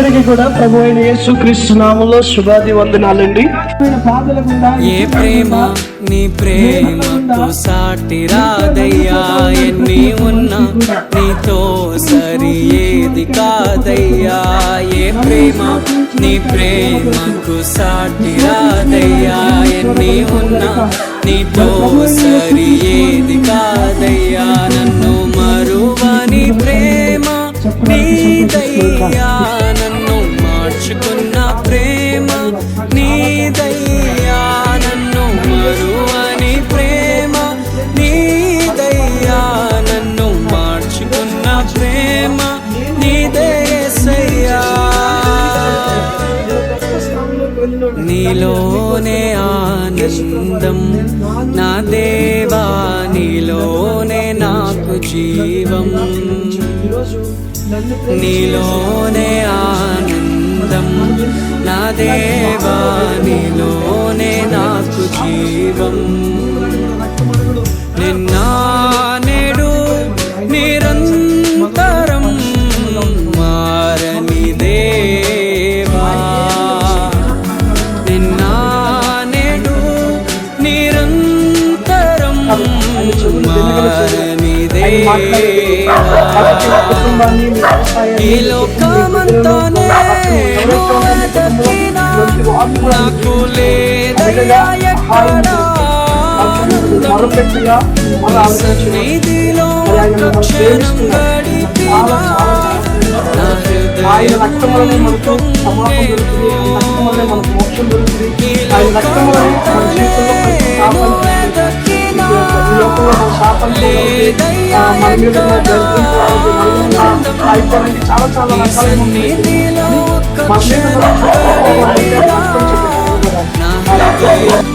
అందరికీ కూడా ప్రభు అయిన యేసుక్రీస్తు నామములో శుభాది వందనాలండి. ఏ ప్రేమ నీ ప్రేమకు సాటి రాదయ్యా, ఎన్ని ఉన్నా నీతో సరి ఏది కాదయ్యా. ఏ ప్రేమ నీ ప్రేమకు సాటి రాదయ్యా, ఎన్ని ఉన్నా నీతో సరి ఏది కాదయ్యా. నన్ను మరువని ప్రేమ నీదయ్యా, నన్ను మార్చుకున్న ప్రేమ నీదయ్యా. నన్ను మరువని ప్రేమ నీదయ్యా, నన్ను మార్చుకున్న ప్రేమ నీదయ్యా. నీలోనే ఆనందం నా దేవా, నీలోనే నాకు జీవం. నీలోనే ఆనందం నా దేవా, నీలోనే నాకు జీవం. నిన్న నేడు నిరంతరం మారని దేవా, నిన్న నేడు నిరంతరం మారని దేవా. ఈ లోకమంతానే వెతకినా నాకు లేదయ్యా ఎక్కడా సన్నిధిలో ఒక క్షణం గడిపినా నా హృదయం ఈ లోకమంతానే వెతకినా లేదయ్యా ఎక్కడా సన్నిధిలో ఒక క్షణం గడిపినా నా హృదయం